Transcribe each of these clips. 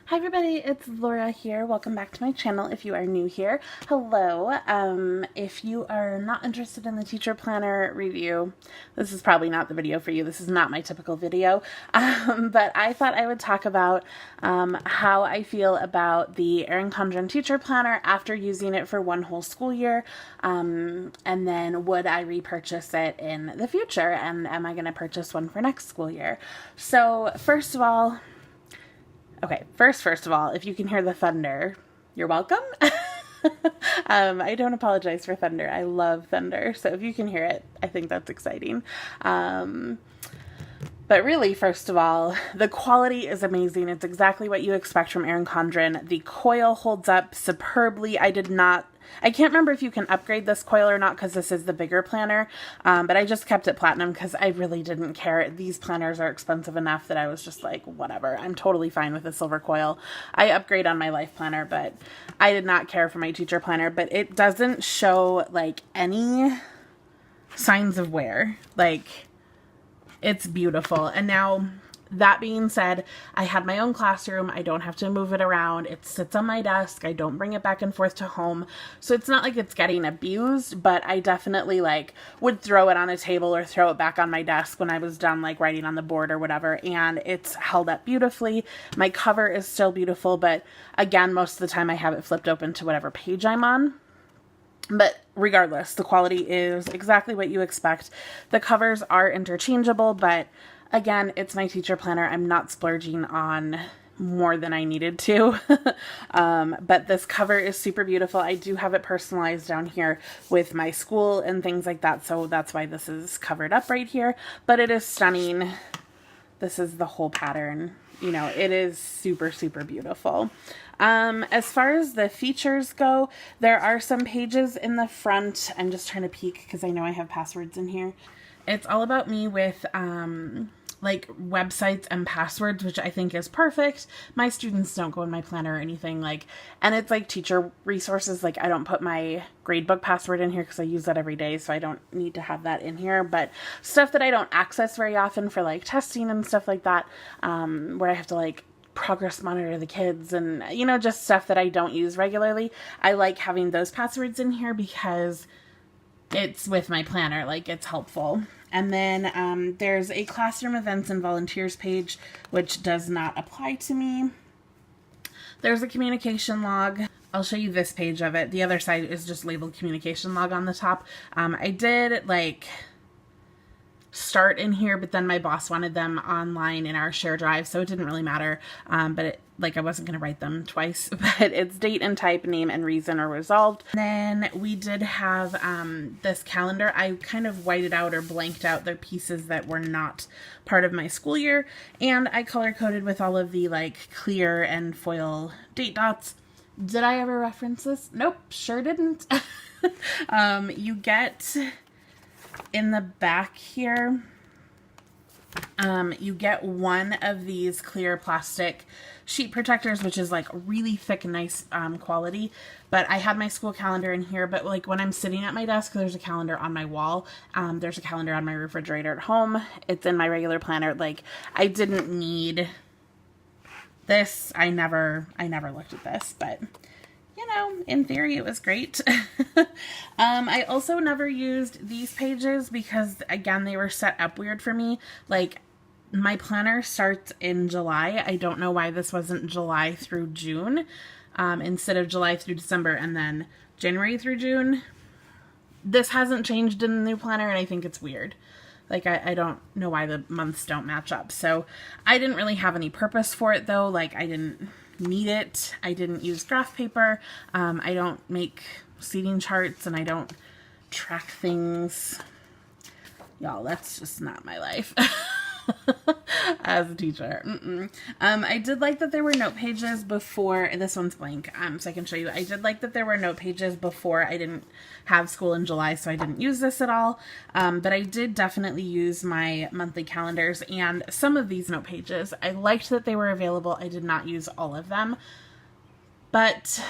Hi everybody, it's Laura here. Welcome back to my channel if you are new here. Hello. If you are not interested in the teacher planner review, this is probably not the video for you. This is not my typical video. But I thought I would talk about how I feel about the Erin Condren teacher planner after using it for one whole school year. And then would I repurchase it in the future? And am I going to purchase one for next school year? So first of all, if you can hear the thunder, you're welcome. I don't apologize for thunder. I love thunder. So if you can hear it, I think that's exciting. But really, first of all, the quality is amazing. It's exactly what you expect from Erin Condren. The coil holds up superbly. I can't remember if you can upgrade this coil or not because this is the bigger planner, but I just kept it platinum because I really didn't care. These planners are expensive enough that I was just like, whatever, I'm totally fine with the silver coil. I upgrade on my life planner, but I did not care for my teacher planner, but it doesn't show like any signs of wear. Like, it's beautiful. And now, that being said, I had my own classroom. I don't have to move it around. It sits on my desk. I don't bring it back and forth to home. So it's not like it's getting abused, but I definitely would throw it on a table or throw it back on my desk when I was done writing on the board or whatever. And it's held up beautifully. My cover is still beautiful, but again, most of the time I have it flipped open to whatever page I'm on. But regardless, the quality is exactly what you expect. The covers are interchangeable, but again, it's my teacher planner. I'm not splurging on more than I needed to. But this cover is super beautiful. I do have it personalized down here with my school and things like that. So that's why this is covered up right here. But it is stunning. This is the whole pattern. You know, it is super, super beautiful. As far as the features go, there are some pages in the front. I'm just trying to peek because I know I have passwords in here. It's all about me with, websites and passwords, which I think is perfect. My students don't go in my planner or anything and it's teacher resources. I don't put my gradebook password in here because I use that every day. So I don't need to have that in here, but stuff that I don't access very often for testing and stuff like that, where I have to progress monitor the kids and, just stuff that I don't use regularly. I like having those passwords in here because it's with my planner, it's helpful. And then there's a classroom events and volunteers page, which does not apply to me. There's a communication log. I'll show you this page of it. The other side is just labeled communication log on the top. I did start in here, but then my boss wanted them online in our share drive, so it didn't really matter. But I wasn't going to write them twice, but it's date and type, name and reason are resolved. Then we did have this calendar. I kind of whited out or blanked out the pieces that were not part of my school year, and I color coded with all of the clear and foil date dots. Did I ever reference this? Nope, sure didn't. You get in the back here, you get one of these clear plastic sheet protectors, which is really thick, nice quality. But I had my school calendar in here, but when I'm sitting at my desk, there's a calendar on my wall. There's a calendar on my refrigerator at home. It's in my regular planner. I didn't need this. I never looked at this, but in theory, it was great. I also never used these pages because, again, they were set up weird for me. My planner starts in July. I don't know why this wasn't July through June instead of July through December and then January through June. This hasn't changed in the new planner, and I think it's weird. I don't know why the months don't match up. So I didn't really have any purpose for it, though. I didn't need it. I didn't use graph paper. I don't make seating charts, and I don't track things. Y'all, that's just not my life as a teacher. I did like that there were note pages before. This one's blank, so I can show you. I did like that there were note pages before. I didn't have school in July, so I didn't use this at all. But I did definitely use my monthly calendars and some of these note pages. I liked that they were available. I did not use all of them, but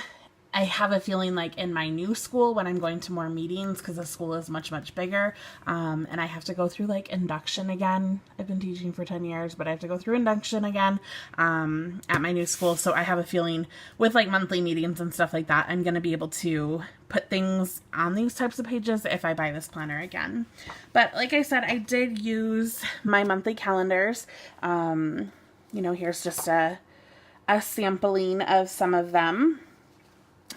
I have a feeling like in my new school, when I'm going to more meetings, because the school is much, much bigger, and I have to go through like induction again. I've been teaching for 10 years, but I have to go through induction again at my new school. So I have a feeling with like monthly meetings and stuff like that, I'm going to be able to put things on these types of pages if I buy this planner again. But like I said, I did use my monthly calendars. Here's just a sampling of some of them.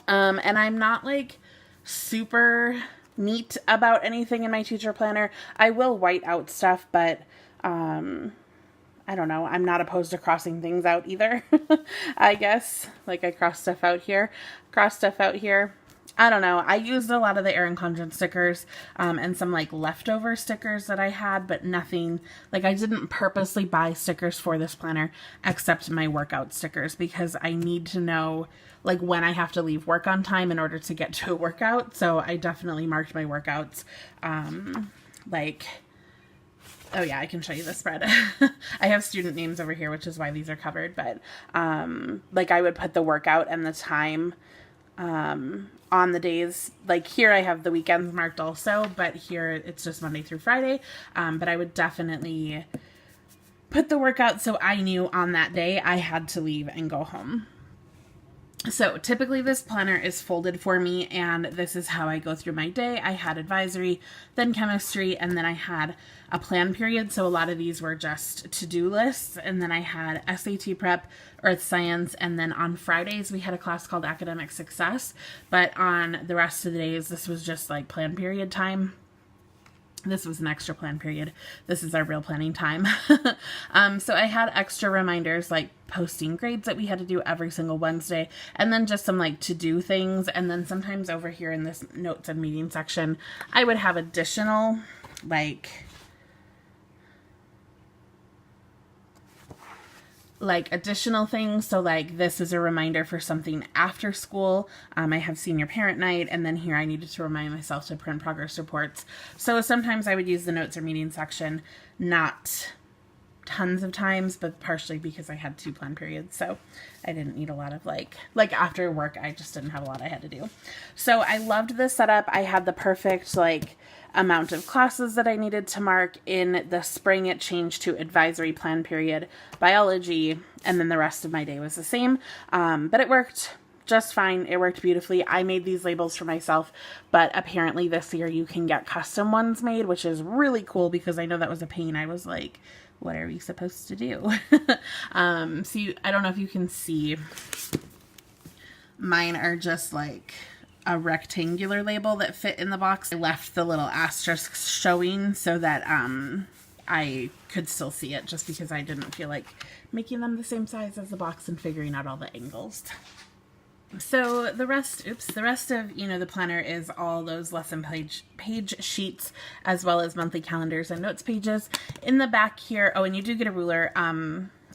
And I'm not like super neat about anything in my teacher planner. I will white out stuff, but I don't know. I'm not opposed to crossing things out either. I guess like I cross stuff out here. I don't know. I used a lot of the Erin Condren stickers and some like leftover stickers that I had, but nothing, like I didn't purposely buy stickers for this planner except my workout stickers, because I need to know like when I have to leave work on time in order to get to a workout. So I definitely marked my workouts oh yeah, I can show you the spread. I have student names over here, which is why these are covered, but like I would put the workout and the time on the days, like here I have the weekends marked also, but here it's just Monday through Friday. But I would definitely put the workout so I knew on that day I had to leave and go home. So typically this planner is folded for me, and this is how I go through my day. I had advisory, then chemistry, and then I had a plan period. So a lot of these were just to-do lists. And then I had SAT prep, earth science, and then on Fridays we had a class called academic success. But on the rest of the days, this was just like plan period time. This was an extra plan period. This is our real planning time. So I had extra reminders like posting grades that we had to do every single Wednesday, and then just some like to-do things. And then sometimes over here in this notes and meeting section, I would have additional additional things. So like this is a reminder for something after school. I have senior parent night, and then here I needed to remind myself to print progress reports. So sometimes I would use the notes or meeting section, not tons of times, but partially because I had 2 plan periods. So I didn't need a lot of like after work, I just didn't have a lot I had to do. So I loved this setup. I had the perfect amount of classes that I needed to mark. In the spring, it changed to advisory plan period, biology, and then the rest of my day was the same. But it worked just fine. It worked beautifully. I made these labels for myself, but apparently this year you can get custom ones made, which is really cool because I know that was a pain. I was like, what are we supposed to do? I don't know if you can see. Mine are just like a rectangular label that fit in the box. I left the little asterisks showing so that I could still see it, just because I didn't feel like making them the same size as the box and figuring out all the angles. So the rest of, the planner is all those lesson page sheets, as well as monthly calendars and notes pages. In the back here, oh, and you do get a ruler.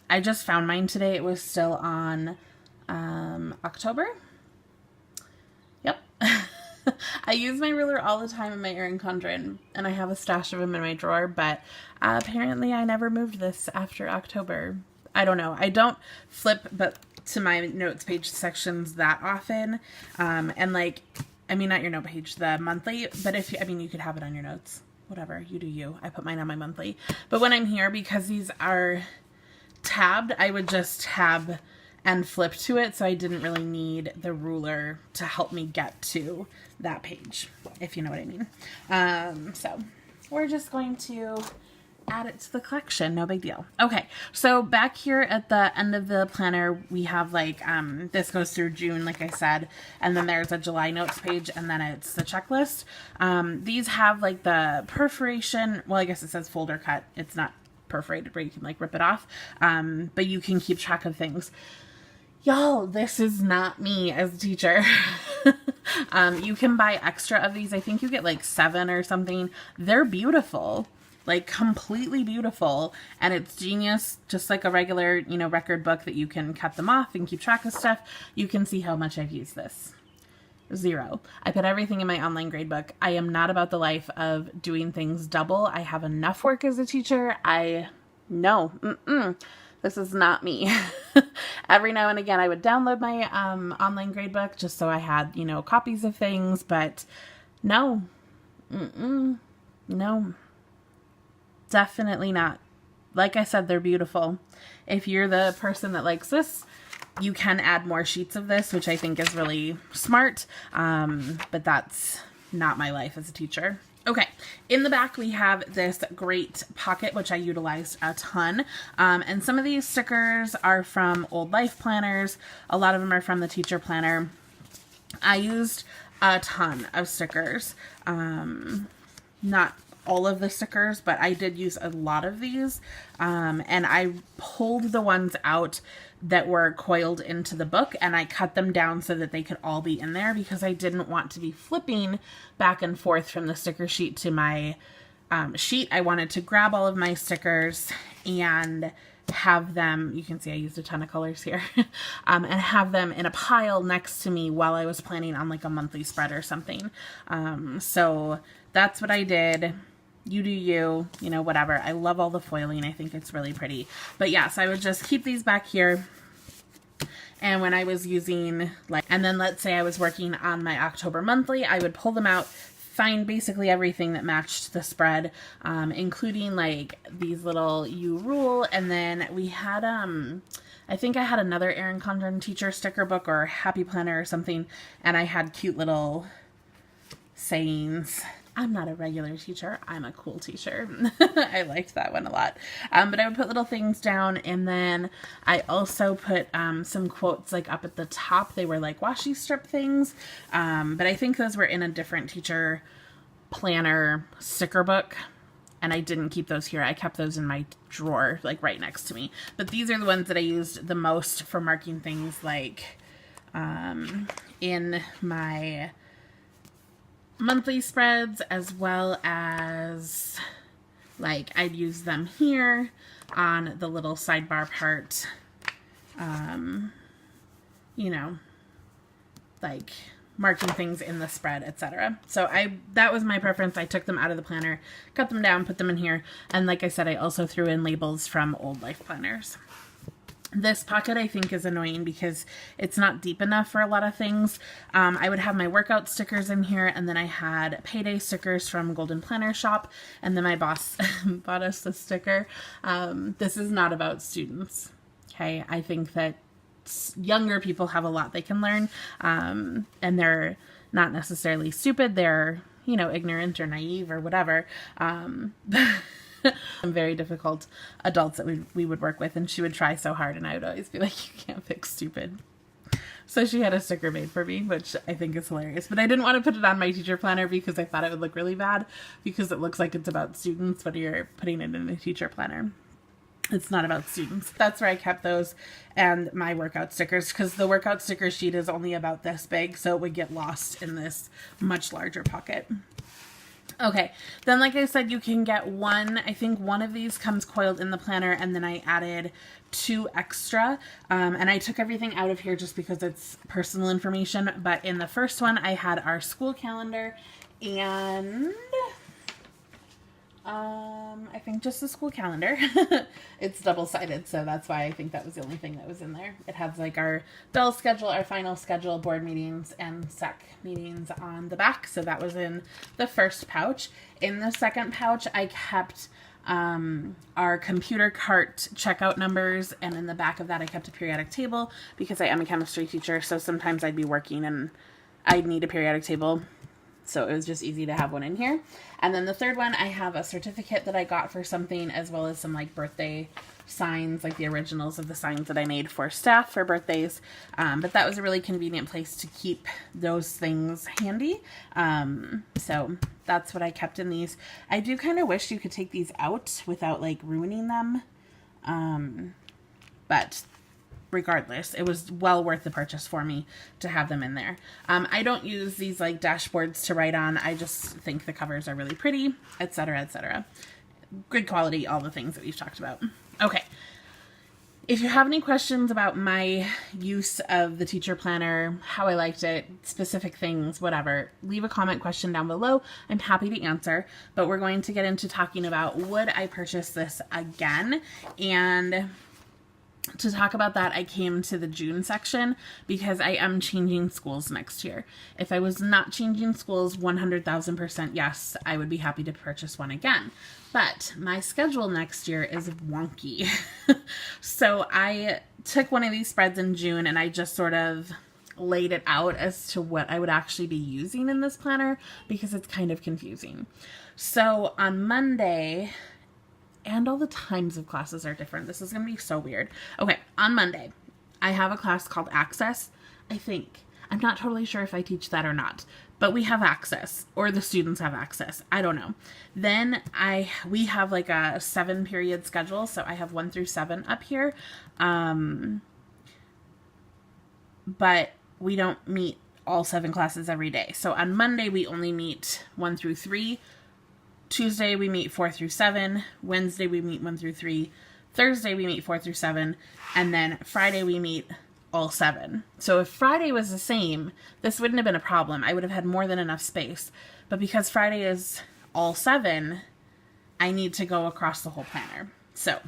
I just found mine today. It was still on October. Yep. I use my ruler all the time in my Erin Condren, and I have a stash of them in my drawer, but apparently I never moved this after October. I don't know. I don't flip to my notes page sections that often. And not your note page, the monthly, but you could have it on your notes. Whatever, you do you. I put mine on my monthly. But when I'm here, because these are tabbed, I would just tab and flip to it, so I didn't really need the ruler to help me get to that page, if you know what I mean. So we're just going to add it to the collection. No big deal. Okay, so back here at the end of the planner, we have this goes through June, like I said, and then there's a July notes page, and then it's the checklist. These have the perforation. Well, I guess it says folder cut. It's not perforated where you can rip it off, but you can keep track of things. Y'all, this is not me as a teacher. You can buy extra of these. I think you get 7 or something. They're beautiful, completely beautiful. And it's genius, just like a regular, record book that you can cut them off and keep track of stuff. You can see how much I've used this. 0. I put everything in my online gradebook. I am not about the life of doing things double. I have enough work as a teacher. That's This is not me. Every now and again, I would download my online gradebook just so I had, you know, copies of things, but no. No. Definitely not. Like I said, they're beautiful. If you're the person that likes this, you can add more sheets of this, which I think is really smart, but that's not my life as a teacher. Okay, in the back we have this great pocket, which I utilized a ton, and some of these stickers are from old life planners. A lot of them are from the teacher planner. I used a ton of stickers, not all of the stickers, but I did use a lot of these, and I pulled the ones out that were coiled into the book, and I cut them down so that they could all be in there because I didn't want to be flipping back and forth from the sticker sheet to my sheet. I wanted to grab all of my stickers and have them, you can see I used a ton of colors here, and have them in a pile next to me while I was planning on like a monthly spread or something. So that's what I did. You do you, you know, whatever. I love all the foiling. I think it's really pretty. But yes, I would just keep these back here. And when I was using, like, and then let's say I was working on my October monthly, I would pull them out, find basically everything that matched the spread, including like these little You Rule. And then we had, I think I had another Erin Condren teacher sticker book or Happy Planner or something. And I had cute little sayings. I'm not a regular teacher. I'm a cool teacher. I liked that one a lot. But I would put little things down, and then I also put some quotes like up at the top. They were like washi strip things, but I think those were in a different teacher planner sticker book, and I didn't keep those here. I kept those in my drawer, like right next to me. But these are the ones that I used the most for marking things, like in my monthly spreads, as well as like I'd use them here on the little sidebar part, you know, like marking things in the spread, etc. So that was my preference. I took them out of the planner, cut them down, put them in here, and like I said, I also threw in labels from old life planners. This pocket I think is annoying because it's not deep enough for a lot of things. I would have my workout stickers in here, and then I had payday stickers from Golden Planner Shop, and then my boss bought us the sticker. This is not about students, okay? I think that younger people have a lot they can learn, and they're not necessarily stupid. They're, you know, ignorant or naive or whatever. Very difficult adults that we would work with, and she would try so hard, and I would always be like, you can't fix stupid. So she had a sticker made for me, which I think is hilarious. But I didn't want to put it on my teacher planner because I thought it would look really bad, because it looks like it's about students when you're putting it in a teacher planner. It's not about students. That's where I kept those and my workout stickers, because the workout sticker sheet is only about this big, so it would get lost in this much larger pocket. Okay, then like I said, you can get one, I think one of these comes coiled in the planner, and then I added 2 extra, and I took everything out of here just because it's personal information, but in the first one I had our school calendar and I think just the school calendar. It's double-sided, so that's why I think that was the only thing that was in there. It has like our bell schedule, our final schedule, board meetings, and SEC meetings on the back. So that was in the first pouch. In the second pouch, I kept our computer cart checkout numbers, and in the back of that I kept a periodic table because I am a chemistry teacher, so sometimes I'd be working and I'd need a periodic table. So it was just easy to have one in here. And then the third one, I have a certificate that I got for something, as well as some like birthday signs, like the originals of the signs that I made for staff for birthdays. But that was a really convenient place to keep those things handy. So that's what I kept in these. I do kind of wish you could take these out without like ruining them. But regardless, it was well worth the purchase for me to have them in there. I don't use these like dashboards to write on. I just think the covers are really pretty, etc., etc. Good quality, all the things that we've talked about. Okay. If you have any questions about my use of the teacher planner, how I liked it, specific things, whatever, leave a comment question down below. I'm happy to answer, but we're going to get into talking about, would I purchase this again? And to talk about that, I came to the June section because I am changing schools next year. If I was not changing schools, 100,000% yes, I would be happy to purchase one again. But my schedule next year is wonky. So I took one of these spreads in June and I just sort of laid it out as to what I would actually be using in this planner because it's kind of confusing. So on Monday, and all the times of classes are different. This is going to be so weird. Okay, on Monday, I have a class called Access, I think. I'm not totally sure if I teach that or not, but we have Access, or the students have Access. I don't know. Then we have like a 7-period schedule, so I have 1 through 7 up here. But we don't meet all 7 classes every day. So on Monday, we only meet 1 through 3. Tuesday, we meet 4 through 7. Wednesday, we meet 1 through 3. Thursday, we meet 4 through 7. And then Friday, we meet all 7. So if Friday was the same, this wouldn't have been a problem. I would have had more than enough space. But because Friday is all 7, I need to go across the whole planner. So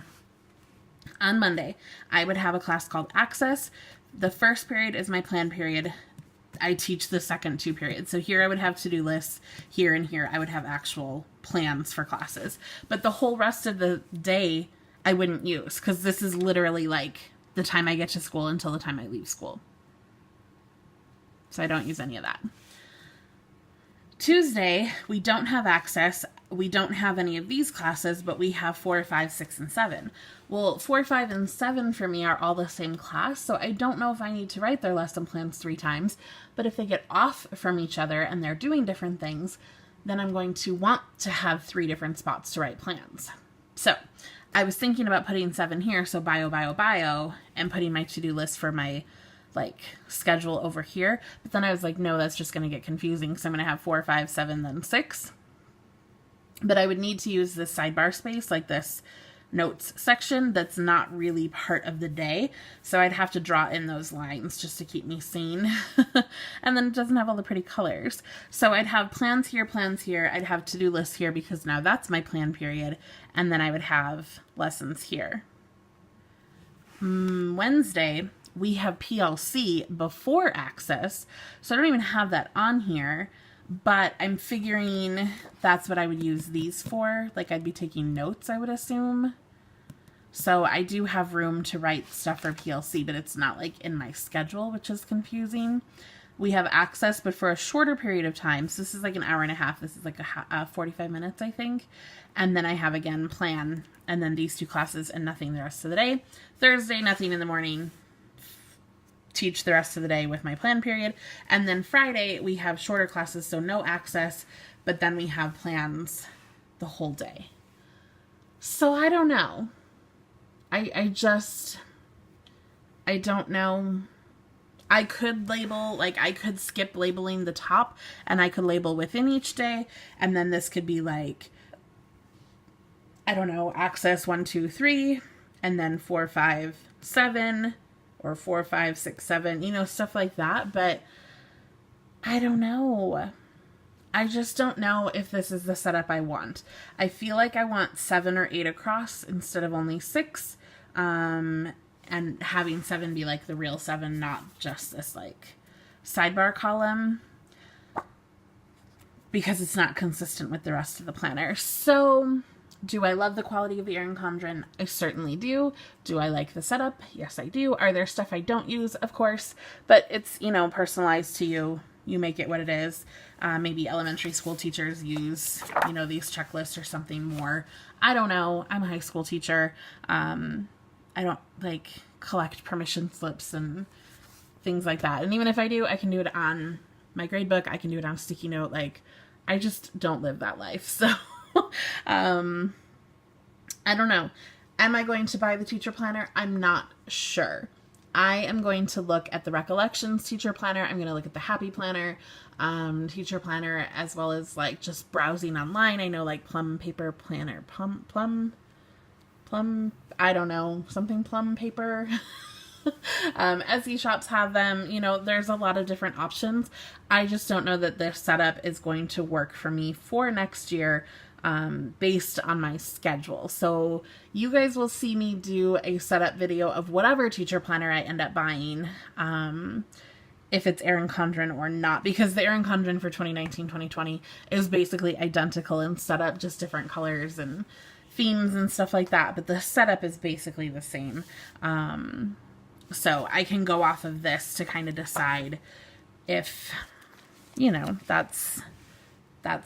on Monday, I would have a class called Access. The first period is my plan period. I teach the second 2 periods. So here I would have to-do lists. Here and here I would have actual plans for classes. But the whole rest of the day I wouldn't use because this is literally like the time I get to school until the time I leave school. So I don't use any of that. Tuesday, we don't have Access. We don't have any of these classes, but we have 4, 5, 6, and 7. Well, 4, 5, and 7 for me are all the same class, so I don't know if I need to write their lesson plans 3 times, but if they get off from each other and they're doing different things, then I'm going to want to have 3 different spots to write plans. So I was thinking about putting 7 here, so bio, bio, bio, and putting my to-do list for my schedule over here. But then I was like, no, that's just going to get confusing. So I'm going to have 4, 5, 7, then 6. But I would need to use this sidebar space, like this notes section that's not really part of the day. So I'd have to draw in those lines just to keep me sane. And then it doesn't have all the pretty colors. So I'd have plans here, I'd have to-do lists here because now that's my plan period. And then I would have lessons here. Wednesday, we have PLC before Access. So I don't even have that on here. But I'm figuring that's what I would use these for. Like I'd be taking notes, I would assume. So I do have room to write stuff for PLC, but it's not like in my schedule, which is confusing. We have Access, but for a shorter period of time. So this is like an hour and a half. This is like 45 minutes, I think. And then I have, again, plan. And then these 2 classes and nothing the rest of the day. Thursday, nothing in the morning. Teach the rest of the day with my plan period. And then Friday we have shorter classes, so no Access, but then we have plans the whole day. So I don't know. I don't know. I could label, I could skip labeling the top and I could label within each day, and then this could be like, I don't know, Access 1, 2, 3, and then 4, 5, 7, or 4, 5, 6, 7, stuff like that. But I don't know. I just don't know if this is the setup I want. I feel like I want 7 or 8 across instead of only 6. And having 7 be like the real 7, not just this sidebar column. Because it's not consistent with the rest of the planner. So do I love the quality of the Erin Condren? I certainly do. Do I like the setup? Yes, I do. Are there stuff I don't use? Of course. But it's, personalized to you. You make it what it is. Maybe elementary school teachers use, these checklists or something more. I don't know. I'm a high school teacher. I don't, collect permission slips and things like that. And even if I do, I can do it on my grade book. I can do it on a sticky note. I just don't live that life. So I don't know. Am I going to buy the teacher planner? I'm not sure. I am going to look at the Recollections teacher planner. I'm going to look at the Happy Planner teacher planner, as well as just browsing online. I know Plum Paper Planner, Plum, I don't know, something Plum Paper. Etsy shops have them. There's a lot of different options. I just don't know that their setup is going to work for me for next year based on my schedule. So you guys will see me do a setup video of whatever teacher planner I end up buying, if it's Erin Condren or not, because the Erin Condren for 2019-2020 is basically identical in setup, just different colors and themes and stuff like that, but the setup is basically the same. So I can go off of this to kind of decide if, you know, that's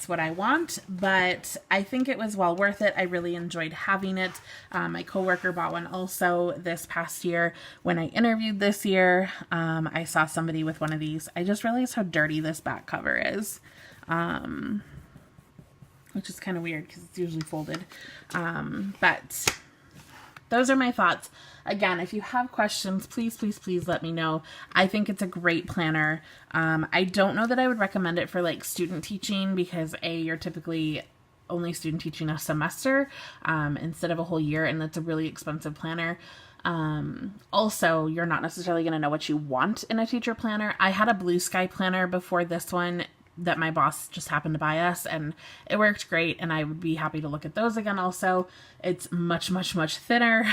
what I want, but I think it was well worth it. I really enjoyed having it. My coworker bought one also this past year. When I interviewed this year, I saw somebody with one of these. I just realized how dirty this back cover is, which is kind of weird because it's usually folded. But those are my thoughts. Again, if you have questions, please, please, please let me know. I think it's a great planner. I don't know that I would recommend it for like student teaching because you're typically only student teaching a semester instead of a whole year, and that's a really expensive planner. Also, you're not necessarily going to know what you want in a teacher planner. I had a Blue Sky planner before this one that my boss just happened to buy us, and it worked great, and I would be happy to look at those again also. It's much, much, much thinner.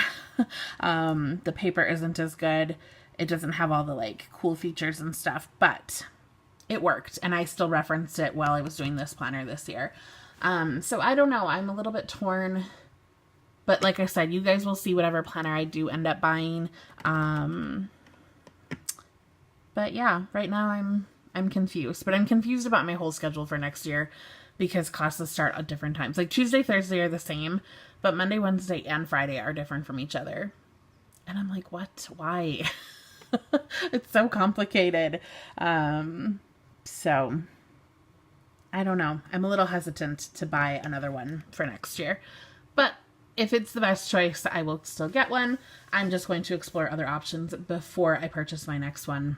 The paper isn't as good. It doesn't have all the like cool features and stuff, but it worked, and I still referenced it while I was doing this planner this year. So I don't know. I'm a little bit torn, but like I said, you guys will see whatever planner I do end up buying. But yeah, right now I'm confused, but I'm confused about my whole schedule for next year because classes start at different times. Like Tuesday, Thursday are the same, but Monday, Wednesday, and Friday are different from each other. And I'm like, what? Why? It's so complicated. So I don't know. I'm a little hesitant to buy another one for next year, but if it's the best choice, I will still get one. I'm just going to explore other options before I purchase my next one,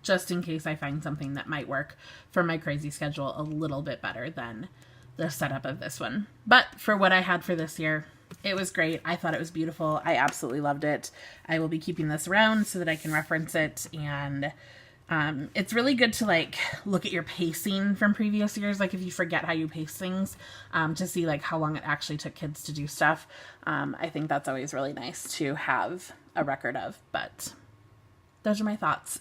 just in case I find something that might work for my crazy schedule a little bit better than the setup of this one. But for what I had for this year, it was great. I thought it was beautiful. I absolutely loved it. I will be keeping this around so that I can reference it, and it's really good to like look at your pacing from previous years. Like if you forget how you pace things, to see like how long it actually took kids to do stuff. I think that's always really nice to have a record of, but those are my thoughts.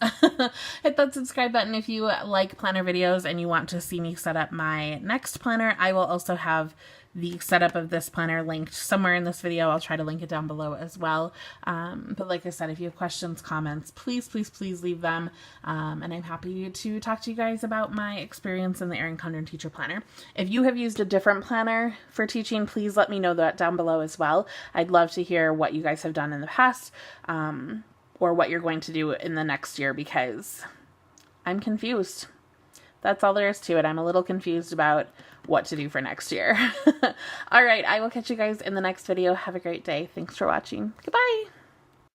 Hit that subscribe button if you like planner videos and you want to see me set up my next planner. I will also have the setup of this planner linked somewhere in this video. I'll try to link it down below as well. But like I said, if you have questions, comments, please, please, please leave them. And I'm happy to talk to you guys about my experience in the Erin Condren Teacher Planner. If you have used a different planner for teaching, please let me know that down below as well. I'd love to hear what you guys have done in the past, or what you're going to do in the next year, because I'm confused. That's all there is to it. I'm a little confused about what to do for next year. All right, I will catch you guys in the next video. Have a great day. Thanks for watching. Goodbye.